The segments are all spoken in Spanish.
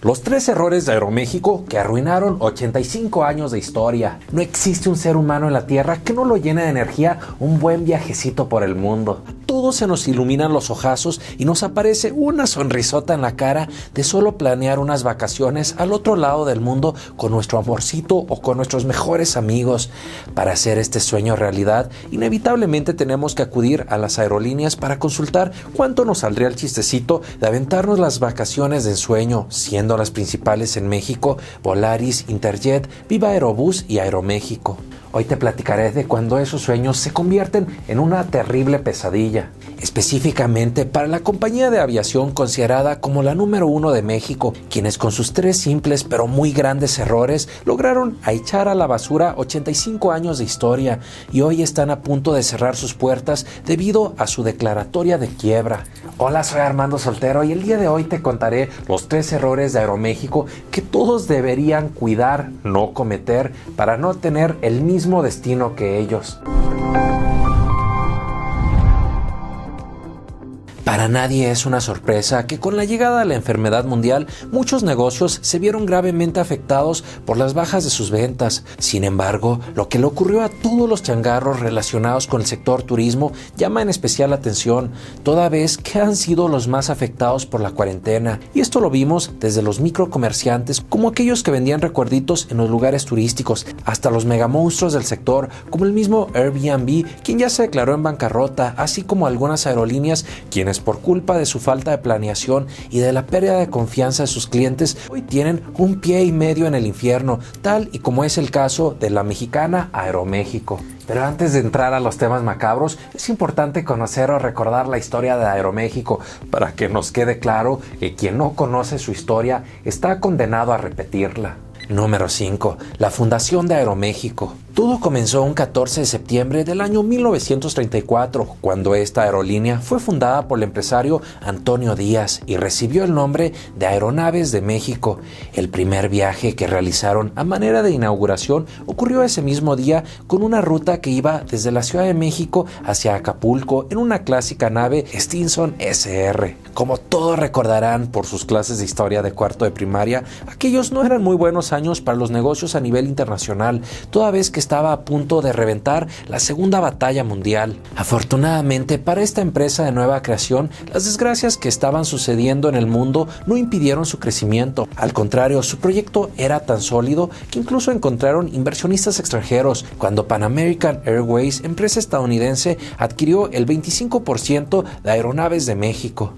Los 3 errores de Aeroméxico que arruinaron 85 años de historia. No existe un ser humano en la Tierra que no lo llene de energía un buen viajecito por el mundo. Todos se nos iluminan los ojazos y nos aparece una sonrisota en la cara de solo planear unas vacaciones al otro lado del mundo con nuestro amorcito o con nuestros mejores amigos. Para hacer este sueño realidad, inevitablemente tenemos que acudir a las aerolíneas para consultar cuánto nos saldría el chistecito de aventarnos las vacaciones de ensueño, siendo las principales en México Volaris, Interjet, Viva Aerobús y Aeroméxico. Hoy te platicaré de cuando esos sueños se convierten en una terrible pesadilla, específicamente para la compañía de aviación considerada como la número 1 de México, quienes con sus 3 simples pero muy grandes errores lograron echar a la basura 85 años de historia y hoy están a punto de cerrar sus puertas debido a su declaratoria de quiebra. Hola, soy Armando Soltero y el día de hoy te contaré los 3 errores de Aeroméxico que todos deberían cuidar, no cometer, para no tener el mismo destino que ellos. Para nadie es una sorpresa que con la llegada de la enfermedad mundial muchos negocios se vieron gravemente afectados por las bajas de sus ventas. Sin embargo, lo que le ocurrió a todos los changarros relacionados con el sector turismo llama en especial la atención, toda vez que han sido los más afectados por la cuarentena. Y esto lo vimos desde los microcomerciantes, como aquellos que vendían recuerditos en los lugares turísticos, hasta los megamonstruos del sector, como el mismo Airbnb, quien ya se declaró en bancarrota, así como algunas aerolíneas, quienes por culpa de su falta de planeación y de la pérdida de confianza de sus clientes, hoy tienen un pie y medio en el infierno, tal y como es el caso de la mexicana Aeroméxico. Pero antes de entrar a los temas macabros, es importante conocer o recordar la historia de Aeroméxico para que nos quede claro que quien no conoce su historia está condenado a repetirla. Número 5. La fundación de Aeroméxico. Todo comenzó un 14 de septiembre del año 1934, cuando esta aerolínea fue fundada por el empresario Antonio Díaz y recibió el nombre de Aeronaves de México. El primer viaje que realizaron a manera de inauguración ocurrió ese mismo día con una ruta que iba desde la Ciudad de México hacia Acapulco en una clásica nave Stinson SR. Como todos recordarán por sus clases de historia de cuarto de primaria, aquellos no eran muy buenos años para los negocios a nivel internacional, toda vez que estaba a punto de reventar la Segunda Batalla Mundial. Afortunadamente para esta empresa de nueva creación, las desgracias que estaban sucediendo en el mundo no impidieron su crecimiento. Al contrario, su proyecto era tan sólido que incluso encontraron inversionistas extranjeros cuando Pan American Airways, empresa estadounidense, adquirió el 25% de Aeronaves de México.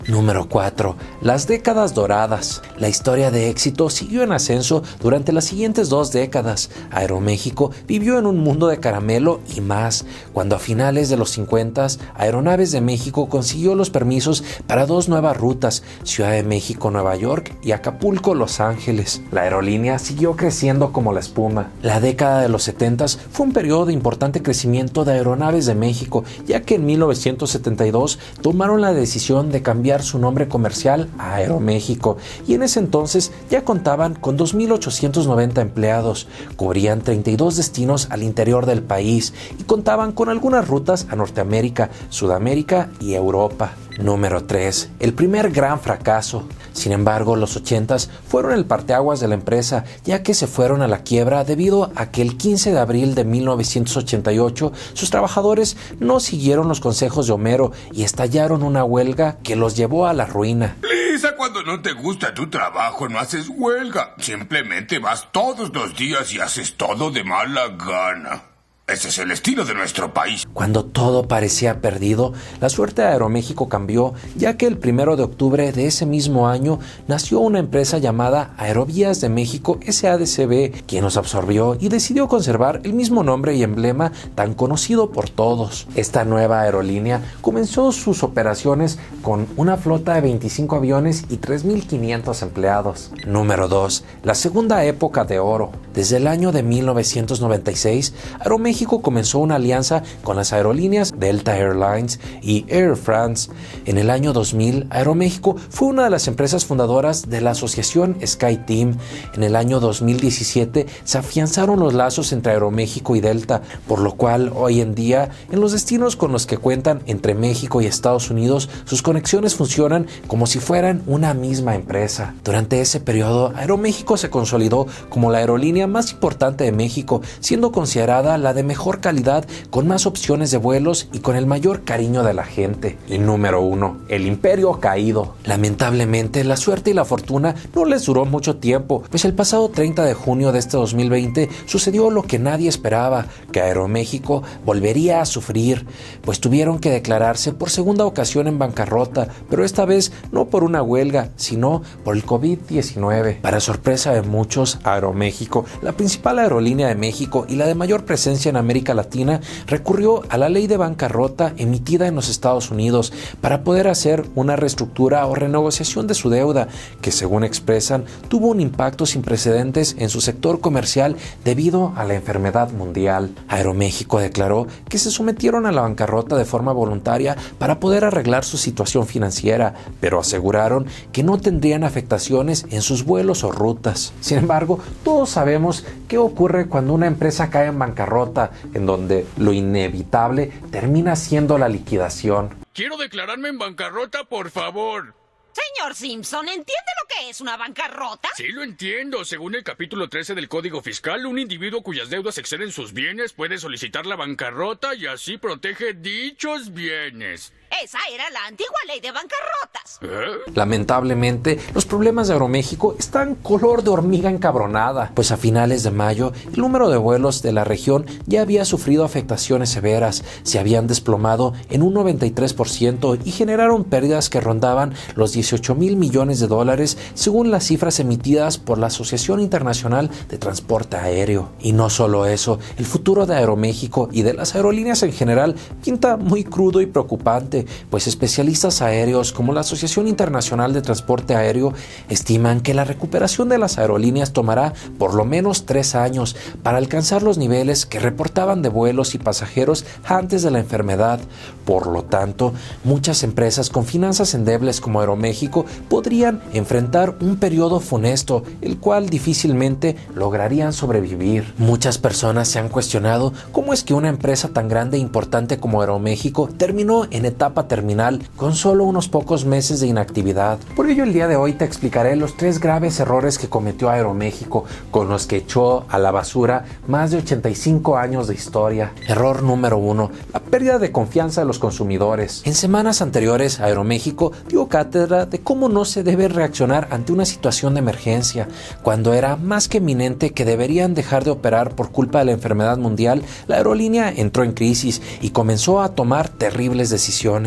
Número 4. Las décadas doradas. La historia de éxito siguió en ascenso durante las siguientes 2 décadas. Aeroméxico vivió en un mundo de caramelo y más, cuando a finales de los 50 Aeronaves de México consiguió los permisos para 2 nuevas rutas, Ciudad de México, Nueva York y Acapulco, Los Ángeles. La aerolínea siguió creciendo como la espuma. La década de los 70 fue un periodo de importante crecimiento de Aeronaves de México, ya que en 1972 tomaron la decisión de cambiar su nombre comercial a Aeroméxico y en ese entonces ya contaban con 2.890 empleados. Cubrían 32 destinos al interior del país y contaban con algunas rutas a Norteamérica, Sudamérica y Europa. Número 3. El primer gran fracaso. Sin embargo, los 80s fueron el parteaguas de la empresa, ya que se fueron a la quiebra debido a que el 15 de abril de 1988 sus trabajadores no siguieron los consejos de Homero y estallaron una huelga que los llevó a la ruina. Lisa, cuando no te gusta tu trabajo no haces huelga, simplemente vas todos los días y haces todo de mala gana. Ese es el estilo de nuestro país. Cuando todo parecía perdido, la suerte de Aeroméxico cambió, ya que el 1 de octubre de ese mismo año nació una empresa llamada Aerovías de México SADCB, quien los absorbió y decidió conservar el mismo nombre y emblema tan conocido por todos. Esta nueva aerolínea comenzó sus operaciones con una flota de 25 aviones y 3.500 empleados. Número 2. La segunda época de oro. Desde el año de 1996, Aeroméxico Aeroméxico comenzó una alianza con las aerolíneas Delta Airlines y Air France. En el año 2000, Aeroméxico fue una de las empresas fundadoras de la asociación SkyTeam. En el año 2017 se afianzaron los lazos entre Aeroméxico y Delta, por lo cual hoy en día, en los destinos con los que cuentan entre México y Estados Unidos, sus conexiones funcionan como si fueran una misma empresa. Durante ese periodo, Aeroméxico se consolidó como la aerolínea más importante de México, siendo considerada la de mejor calidad, con más opciones de vuelos y con el mayor cariño de la gente. Y número 1, el imperio caído. Lamentablemente, la suerte y la fortuna no les duró mucho tiempo, pues el pasado 30 de junio de este 2020 sucedió lo que nadie esperaba, que Aeroméxico volvería a sufrir, pues tuvieron que declararse por segunda ocasión en bancarrota, pero esta vez no por una huelga, sino por el COVID-19. Para sorpresa de muchos, Aeroméxico, la principal aerolínea de México y la de mayor presencia en América Latina, recurrió a la ley de bancarrota emitida en los Estados Unidos para poder hacer una reestructura o renegociación de su deuda, que según expresan, tuvo un impacto sin precedentes en su sector comercial debido a la enfermedad mundial. Aeroméxico declaró que se sometieron a la bancarrota de forma voluntaria para poder arreglar su situación financiera, pero aseguraron que no tendrían afectaciones en sus vuelos o rutas. Sin embargo, todos sabemos qué ocurre cuando una empresa cae en bancarrota, en donde lo inevitable termina siendo la liquidación. Quiero declararme en bancarrota, por favor. Señor Simpson, ¿entiende lo que es una bancarrota? Sí, lo entiendo. Según el capítulo 13 del Código Fiscal, un individuo cuyas deudas exceden sus bienes puede solicitar la bancarrota y así protege dichos bienes. Esa era la antigua ley de bancarrotas. Lamentablemente, los problemas de Aeroméxico están color de hormiga encabronada, pues a finales de mayo, el número de vuelos de la región ya había sufrido afectaciones severas, se habían desplomado en un 93% y generaron pérdidas que rondaban los 18,000 millones de dólares, según las cifras emitidas por la Asociación Internacional de Transporte Aéreo. Y no solo eso, el futuro de Aeroméxico y de las aerolíneas en general pinta muy crudo y preocupante, pues especialistas aéreos como la Asociación Internacional de Transporte Aéreo estiman que la recuperación de las aerolíneas tomará por lo menos 3 años para alcanzar los niveles que reportaban de vuelos y pasajeros antes de la enfermedad. Por lo tanto, muchas empresas con finanzas endebles como Aeroméxico podrían enfrentar un periodo funesto, el cual difícilmente lograrían sobrevivir. Muchas personas se han cuestionado cómo es que una empresa tan grande e importante como Aeroméxico terminó en etapa terminal con solo unos pocos meses de inactividad. Por ello, el día de hoy te explicaré los 3 graves errores que cometió Aeroméxico, con los que echó a la basura más de 85 años de historia. Error número 1, la pérdida de confianza de los consumidores. En semanas anteriores, Aeroméxico dio cátedra de cómo no se debe reaccionar ante una situación de emergencia. Cuando era más que eminente que deberían dejar de operar por culpa de la enfermedad mundial, la aerolínea entró en crisis y comenzó a tomar terribles decisiones.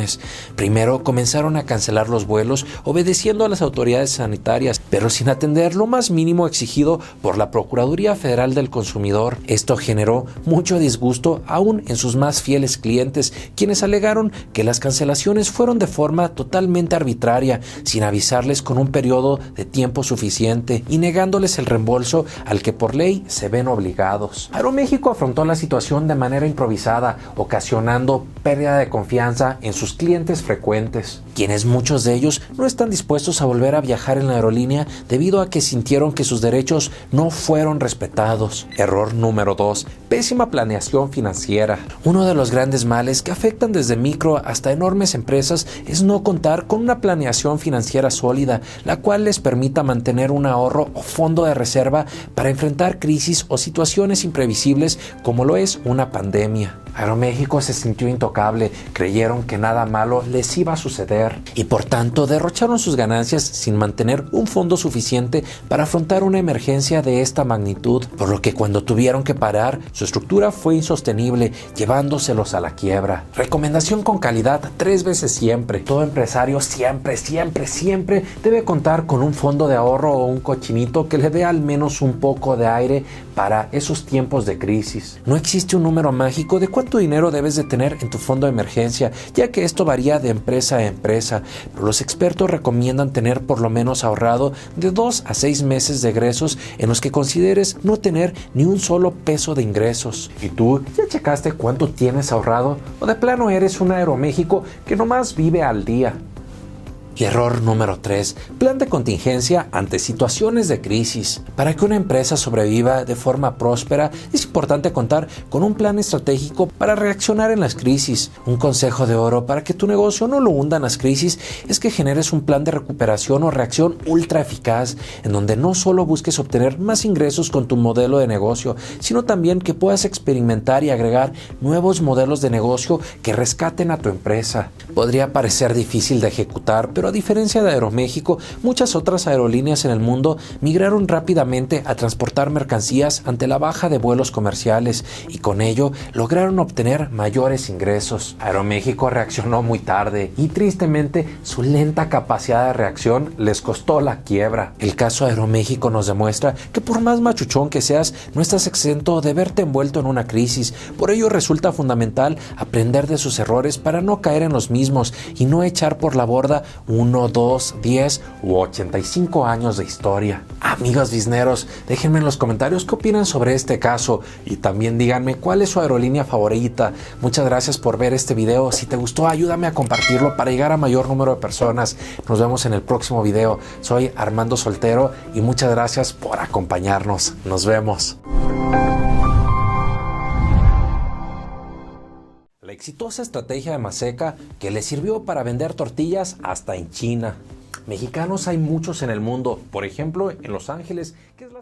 Primero comenzaron a cancelar los vuelos obedeciendo a las autoridades sanitarias, pero sin atender lo más mínimo exigido por la Procuraduría Federal del Consumidor. Esto generó mucho disgusto aún en sus más fieles clientes, quienes alegaron que las cancelaciones fueron de forma totalmente arbitraria, sin avisarles con un periodo de tiempo suficiente y negándoles el reembolso al que por ley se ven obligados. Aeroméxico afrontó la situación de manera improvisada, ocasionando pérdida de confianza en sus clientes frecuentes, quienes muchos de ellos no están dispuestos a volver a viajar en la aerolínea debido a que sintieron que sus derechos no fueron respetados. Error número 2, pésima planeación financiera. Uno de los grandes males que afectan desde micro hasta enormes empresas es no contar con una planeación financiera sólida, la cual les permita mantener un ahorro o fondo de reserva para enfrentar crisis o situaciones imprevisibles como lo es una pandemia. Aeroméxico se sintió intocable, creyeron que nada malo les iba a suceder y por tanto derrocharon sus ganancias sin mantener un fondo suficiente para afrontar una emergencia de esta magnitud, por lo que cuando tuvieron que parar, su estructura fue insostenible, llevándoselos a la quiebra. Recomendación con calidad 3 veces siempre. Todo empresario siempre debe contar con un fondo de ahorro o un cochinito que le dé al menos un poco de aire para esos tiempos de crisis. No existe un número mágico de cuánto cuánto dinero debes de tener en tu fondo de emergencia, ya que esto varía de empresa a empresa, pero los expertos recomiendan tener por lo menos ahorrado de 2 a 6 meses de egresos en los que consideres no tener ni un solo peso de ingresos. ¿Y tú ya checaste cuánto tienes ahorrado? ¿O de plano eres un Aeroméxico que nomás vive al día? Y error número 3, plan de contingencia ante situaciones de crisis. Para que una empresa sobreviva de forma próspera, es importante contar con un plan estratégico para reaccionar en las crisis. Un consejo de oro para que tu negocio no lo hunda en las crisis es que generes un plan de recuperación o reacción ultra eficaz, en donde no solo busques obtener más ingresos con tu modelo de negocio, sino también que puedas experimentar y agregar nuevos modelos de negocio que rescaten a tu empresa. Podría parecer difícil de ejecutar, pero a diferencia de Aeroméxico, muchas otras aerolíneas en el mundo migraron rápidamente a transportar mercancías ante la baja de vuelos comerciales y con ello lograron obtener mayores ingresos. Aeroméxico reaccionó muy tarde y tristemente su lenta capacidad de reacción les costó la quiebra. El caso de Aeroméxico nos demuestra que por más machuchón que seas, no estás exento de verte envuelto en una crisis. Por ello resulta fundamental aprender de sus errores para no caer en los mismos y no echar por la borda 1, 2, 10 u 85 años de historia. Amigos bizneros, déjenme en los comentarios qué opinan sobre este caso y también díganme cuál es su aerolínea favorita. Muchas gracias por ver este video. Si te gustó, ayúdame a compartirlo para llegar a mayor número de personas. Nos vemos en el próximo video. Soy Armando Soltero y muchas gracias por acompañarnos. Nos vemos. La exitosa estrategia de Maseca que le sirvió para vender tortillas hasta en China. Mexicanos hay muchos en el mundo, por ejemplo en Los Ángeles, que es la